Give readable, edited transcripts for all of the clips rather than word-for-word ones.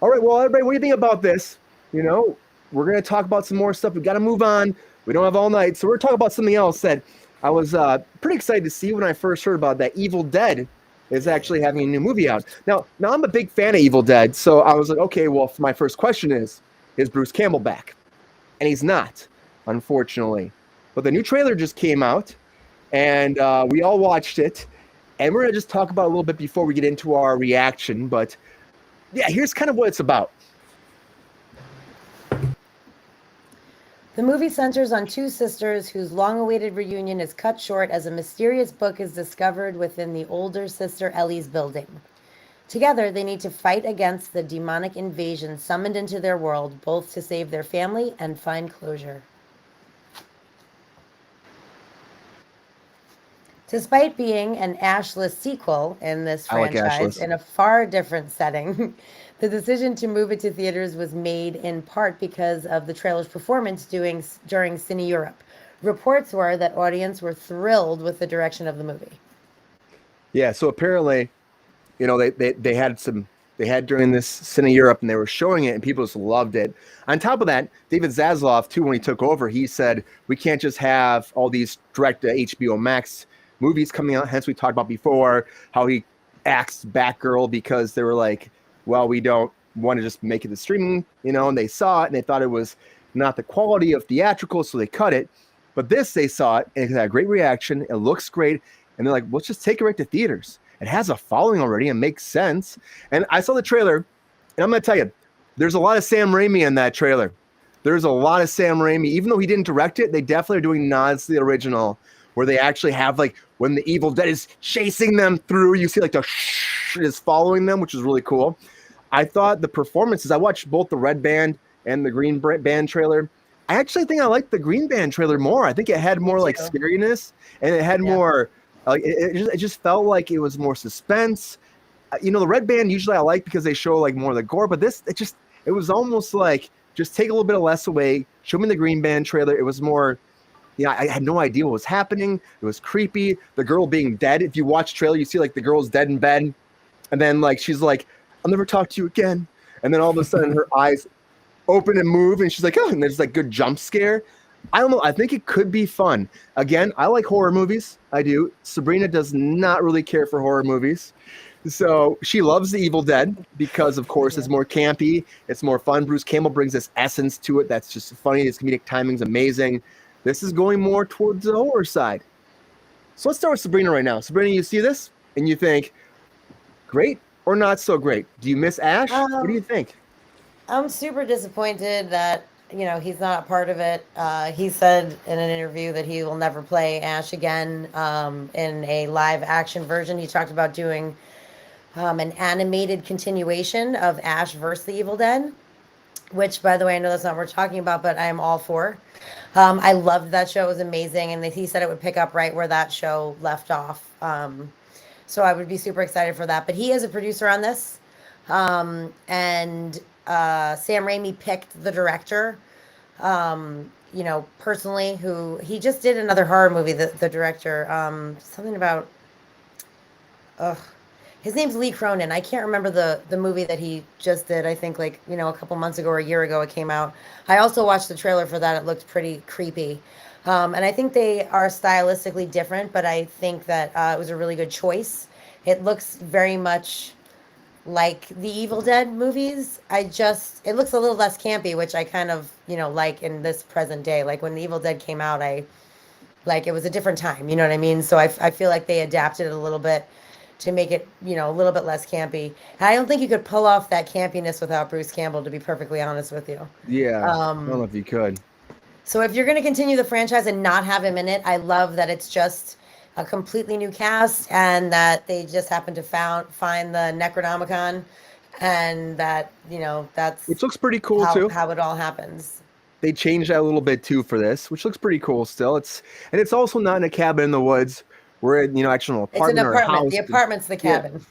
All right, well, everybody, what do you think about this? You know, we're going to talk about some more stuff. We got to move on. We don't have all night. So we're talking about something else that I was pretty excited to see when I first heard about that. Evil Dead is actually having a new movie out. Now I'm a big fan of Evil Dead. So I was like, okay, well, my first question is Bruce Campbell back? And he's not, unfortunately. But the new trailer just came out, and we all watched it. And we're going to just talk about a little bit before we get into our reaction. But yeah, here's kind of what it's about. The movie centers on two sisters whose long-awaited reunion is cut short as a mysterious book is discovered within the older sister Ellie's building. Together, they need to fight against the demonic invasion summoned into their world, both to save their family and find closure. Despite being an Ashless sequel in this franchise in a far different setting, the decision to move it to theaters was made in part because of the trailer's performance during Cine Europe. Reports were that audience were thrilled with the direction of the movie. Yeah, so apparently, you know, they had during this Cine Europe, and they were showing it, and people just loved it. On top of that, David Zaslav, too, when he took over, he said, we can't just have all these direct HBO Max movies coming out. Hence, we talked about before how he axed Batgirl because they were like, well, we don't want to just make it the streaming, you know, and they saw it and they thought it was not the quality of theatrical, so they cut it. But this, they saw it and it had a great reaction. It looks great. And they're like, let's just take it right to theaters. It has a following already and makes sense. And I saw the trailer, and I'm going to tell you, there's a lot of Sam Raimi in that trailer. There's a lot of Sam Raimi. Even though he didn't direct it, they definitely are doing nods to the original, where they actually have, like, when the Evil Dead is chasing them through, you see, like, the shh is following them, which is really cool. I thought the performances, I watched both the Red Band and the Green Band trailer. I actually think I liked the Green Band trailer more. I think it had more, like, scariness, and it had more, like, it just felt like it was more suspense. You know, the Red Band usually I like because they show, like, more of the gore, but this, it was almost like, just take a little bit of less away, show me the Green Band trailer. It was more, you know, I had no idea what was happening. It was creepy. The girl being dead. If you watch the trailer, you see, like, the girl's dead in bed. And then, like, she's like, I'll never talk to you again. And then all of a sudden her eyes open and move. And she's like, oh, and there's, like, good jump scare. I don't know. I think it could be fun. Again, I like horror movies. I do. Sabrina does not really care for horror movies. So she loves The Evil Dead because, of course, it's more campy. It's more fun. Bruce Campbell brings this essence to it that's just funny. His comedic timing's amazing. This is going more towards the horror side. So let's start with Sabrina right now. Sabrina, you see this and you think, great or not so great? Do you miss Ash? What do you think? I'm super disappointed that, you know, he's not a part of it. He said in an interview that he will never play Ash again in a live action version. He talked about doing an animated continuation of Ash vs. the Evil Dead, which, by the way, I know that's not what we're talking about, but I'm all for. I loved that show. It was amazing. And he said it would pick up right where that show left off. So I would be super excited for that. But he is a producer on this. And Sam Raimi picked the director, you know, personally, who he just did another horror movie, the director, something about, his name's Lee Cronin. I can't remember the movie that he just did. I think, like, you know, a couple months ago or a year ago it came out. I also watched the trailer for that. It looked pretty creepy. And I think they are stylistically different, but I think that it was a really good choice. It looks very much like the Evil Dead movies. It looks a little less campy, which I kind of, you know, like in this present day. Like when the Evil Dead came out, it was a different time, you know what I mean? So I feel like they adapted it a little bit to make it, you know, a little bit less campy. And I don't think you could pull off that campiness without Bruce Campbell, to be perfectly honest with you. Yeah, I don't know if you could. So if you're going to continue the franchise and not have him in it, I love that it's just a completely new cast and that they just happen to find the Necronomicon, and that, you know, which looks pretty cool too. How it all happens. They changed that a little bit too for this, which looks pretty cool still. It's also not in a cabin in the woods. We're in, you know, actual apartment. It's an apartment. Or house. The apartment's the cabin.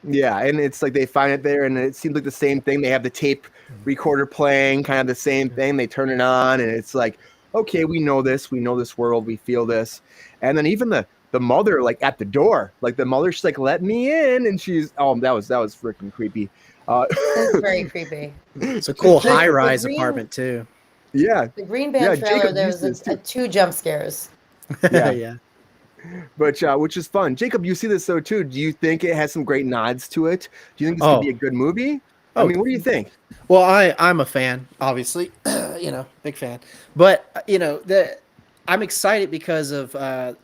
Yeah, and it's like they find it there, and it seems like the same thing. They have the tape recorder playing, kind of the same thing. They turn it on, and it's like, okay, we know this world, we feel this. And then even the mother, like, at the door, like, the mother, she's like, let me in, and she's, that was freaking creepy. Uh, It's very creepy. It's a cool The high-rise green apartment too. yeah, the Green yeah. Band trailer, Jacob there used was this a too. two jump scares. Yeah, Yeah. which is fun. Jacob, you see this though too. Do you think it has some great nods to it? Do you think this could be Oh, a good movie? I oh. mean, what do you think? Well, I'm a fan, obviously, big fan. But I'm excited because of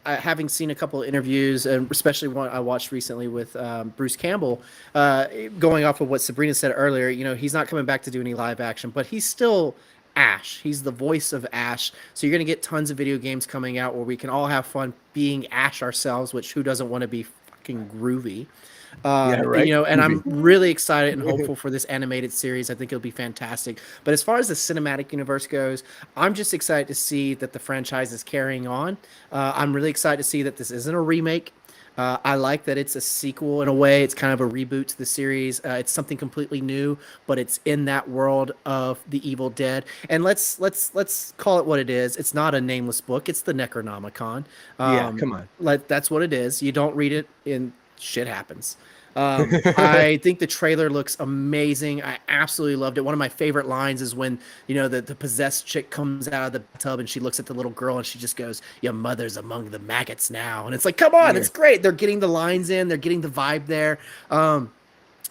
having seen a couple of interviews, and especially one I watched recently with Bruce Campbell. Going off of what Sabrina said earlier, he's not coming back to do any live action, but he's still Ash. He's the voice of Ash. So you're gonna get tons of video games coming out where we can all have fun being Ash ourselves. Which who doesn't want to be fucking groovy? Yeah, right. And I'm really excited and hopeful for this animated series. I think it'll be fantastic. But as far as the cinematic universe goes, I'm just excited to see that the franchise is carrying on. I'm really excited to see that this isn't a remake. I like that it's a sequel in a way. It's kind of a reboot to the series. It's something completely new, but it's in that world of the Evil Dead. And let's call it what it is. It's not a nameless book. It's the Necronomicon. Yeah, come on. That's what it is. You don't read it, and shit happens. I think the trailer looks amazing. I absolutely loved it. One of my favorite lines is when, the possessed chick comes out of the tub and she looks at the little girl and she just goes, "Your mother's among the maggots now." And it's like, come on, Yeah. it's great. They're getting the lines in, they're getting the vibe there.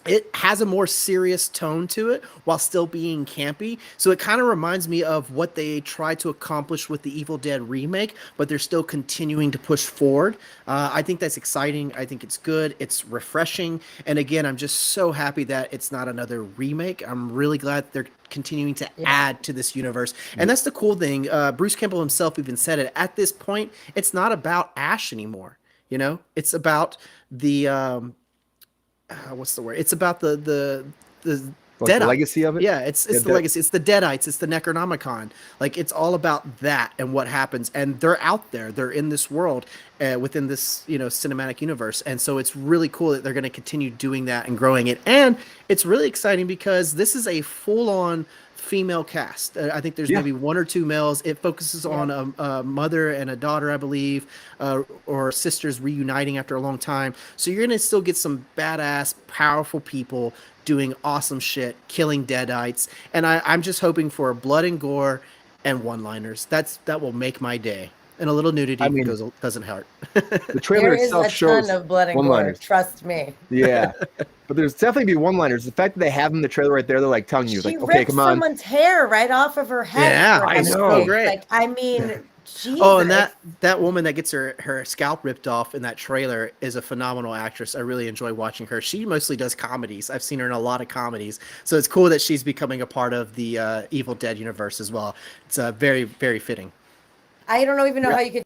It has a more serious tone to it while still being campy. So it kind of reminds me of what they tried to accomplish with the Evil Dead remake, but they're still continuing to push forward. I think that's exciting. I think it's good. It's refreshing. And again, I'm just so happy that it's not another remake. I'm really glad they're continuing to add to this universe. And that's the cool thing. Bruce Campbell himself even said it. At this point, it's not about Ash anymore. It's about the what's the word? It's about the Like the Deadites. legacy of it? Yeah, it's the legacy. It's the Deadites. It's the Necronomicon. Like it's all about that and what happens. And they're out there. They're in this world within this cinematic universe. And so it's really cool that they're going to continue doing that and growing it. And it's really exciting because this is a full-on female cast. I think there's maybe one or two males. It focuses on a mother and a daughter, I believe, or sisters reuniting after a long time. So you're gonna still get some badass, powerful people doing awesome shit, killing deadites, and I'm just hoping for blood and gore and one-liners. That will make my day. And a little nudity doesn't hurt. The trailer There is itself a shows ton of blood and gore. one-liners. Trust me. Yeah, but there's definitely be one-liners. The fact that they have them in the trailer right there, they're like telling you, She like, okay, ripped come on. someone's hair right off of her head. Yeah, for I heaven's know. sake. Great. Like, I mean, Jesus. Oh, and that woman that gets her scalp ripped off in that trailer is a phenomenal actress. I really enjoy watching her. She mostly does comedies. I've seen her in a lot of comedies. So it's cool that she's becoming a part of the Evil Dead universe as well. It's very, very fitting. I don't even know how you could.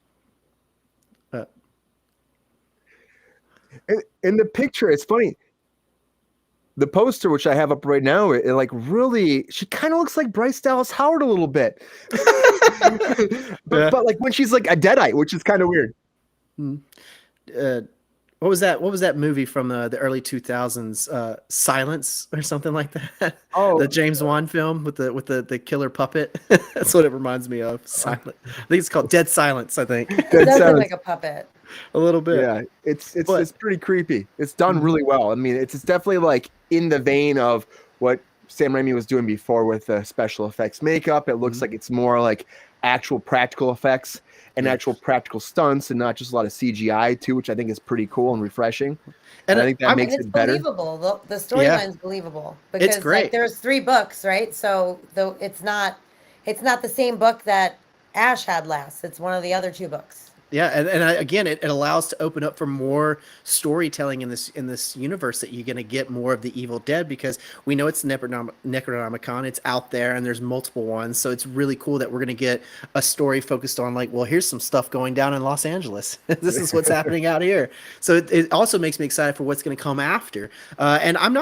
In the picture, it's funny. The poster, which I have up right now, it like really, she kind of looks like Bryce Dallas Howard a little bit. But like when she's like a deadite, which is kind of weird. What was that movie from the early 2000s? Silence or something like that. Oh, the James Wan film with the killer puppet. That's what it reminds me of. Silent. I think it's called Dead Silence. I think It does look like a puppet. a little bit. Yeah, it's pretty creepy. It's done really well. I mean, it's definitely like in the vein of what Sam Raimi was doing before with the special effects makeup. It looks like it's more like actual practical effects and actual practical stunts and not just a lot of CGI too, which I think is pretty cool and refreshing. And I think that makes it better. Believable. The storyline's believable because It's great. like there's 3 books, right? So though it's not the same book that Ash had last. It's one of the other 2 books. Yeah, again, it allows to open up for more storytelling in this universe that you're going to get more of the Evil Dead because we know it's Necronomicon, it's out there, and there's multiple ones. So it's really cool that we're going to get a story focused on like, well, here's some stuff going down in Los Angeles. This is what's happening out here. So it also makes me excited for what's going to come after. And I'm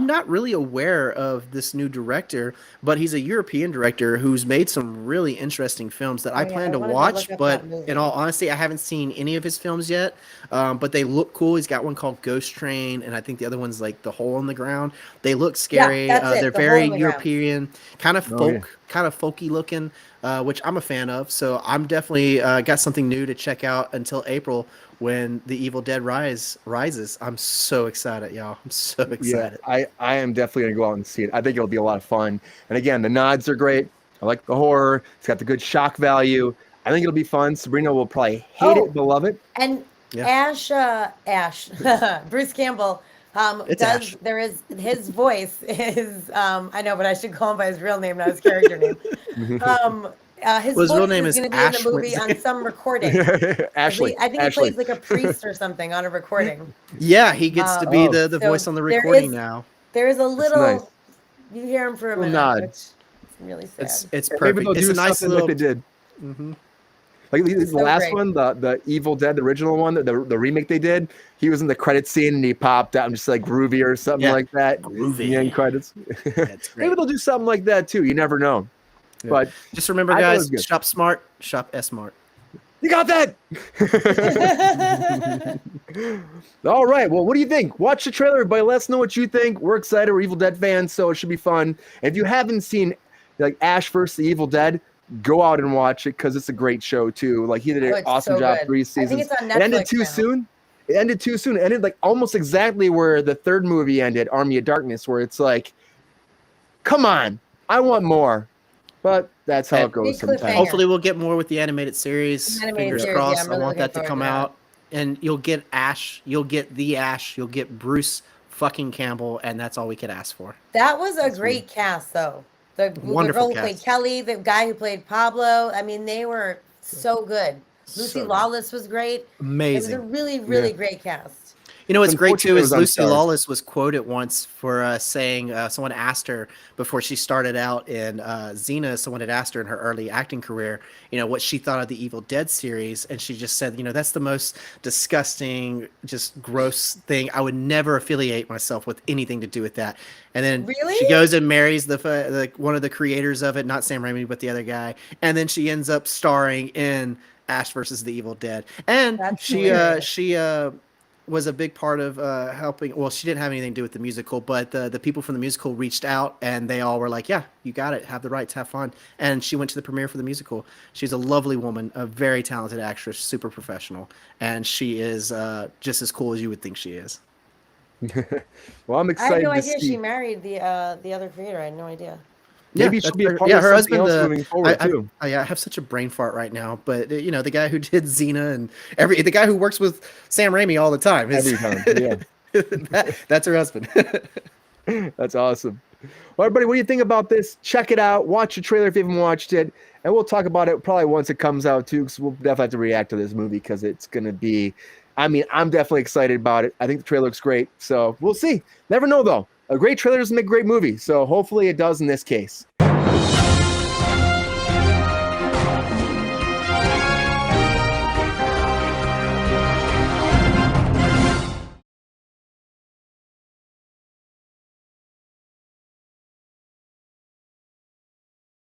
not really aware of this new director, but he's a European director who's made some really interesting films that I plan to watch. But in all honesty, I haven't seen any of his films yet. But they look cool. He's got one called Ghost Train, and I think the other one's like The Hole in the Ground. They look scary. Yeah, that's it, They're The Hole very in the Ground. European, kind of folk, kind of folky looking, which I'm a fan of. So I'm definitely got something new to check out until April when The Evil Dead rises. I'm so excited, y'all. I'm so excited. I am definitely gonna go out and see it. I think it'll be a lot of fun. And again, the nods are great. I like the horror. It's got the good shock value. I think it'll be fun. Sabrina will probably hate it, but love it. And Yeah. Ash, Bruce Campbell, It's does Ash. there is his voice is I know, but I should call him by his real name, not his character name. His Well, his voice real name is is going to be Ash in the movie Wednesday. on some recording. Ashley. I think Ashley. he plays like a priest or something on a recording. Yeah, he gets to be the So voice on the there recording is- now. There is a little. nice. You hear him for a Little minute, nod. which is really sad. It's Maybe perfect. they'll It's do a nice something little. like they did. Mhm. Like the So last great. one, the Evil Dead, the original one, the remake they did. He was in the credit scene and he popped out and just like groovy or something Yeah. like that. Groovy. In the end credits. That's great. Maybe they'll do something like that too. You never know. Yeah. But Just remember, I thought it guys, was good. shop smart, shop S-Mart. you got that. All right. Well, what do you think? Watch the trailer, everybody. Let us know what you think. We're excited. We're Evil Dead fans, so it should be fun. And if you haven't seen like Ash vs. the Evil Dead, go out and watch it because it's a great show too. Like he did an Oh, it's awesome so job. good. 3 I seasons. think it's on It ended Netflix too now. soon. It ended too soon. It ended like almost exactly where the third movie ended, Army of Darkness, where it's like, come on, I want more. But that's how And it goes Big sometimes. cliffhanger. Hopefully, we'll get more with the animated series. The animated Fingers series, yeah, crossed. I'm really I want looking that to forward come to that. out, and you'll get Ash. You'll get the Ash. You'll get Bruce fucking Campbell, and that's all we could ask for. That was a great cast, though. The Wonderful girl who played cast. Kelly, the guy who played Pablo. I mean, they were so good. Lucy So good. Lawless was great. It was a Amazing. really, really great cast. You know what's great too Unfortunately, it is was on Lucy Starz. Lawless was quoted once for saying someone asked her before she started out in Xena. Someone had asked her in her early acting career, you know, what she thought of the Evil Dead series, and she just said, you know, that's the most disgusting, just gross thing. I would never affiliate myself with anything to do with that. And then Really? she goes and marries the one of the creators of it, not Sam Raimi, but the other guy, and then she ends up starring in Ash versus the Evil Dead, and That's she hilarious. was a big part of helping. Well, she didn't have anything to do with the musical, but the people from the musical reached out and they all were like, yeah, you got it. Have the rights, have fun. And she went to the premiere for the musical. She's a lovely woman, a very talented actress, super professional. And she is just as cool as you would think she is. Well, I'm I had excited no to idea see. she married the other creator. I had no idea. Maybe Yeah, she'll be a that's part her, of her something husband. else moving forward too. I have such a brain fart right now, but you know the guy who did Xena and the guy who works with Sam Raimi all the time. Every time, yeah. That's her husband. That's awesome. Well, everybody, what do you think about this? Check it out. Watch the trailer if you haven't watched it. And we'll talk about it probably once it comes out too, because we'll definitely have to react to this movie because it's going to be, I mean, I'm definitely excited about it. I think the trailer looks great. So we'll see. Never know, though. A great trailer doesn't make a great movie. So hopefully it does in this case.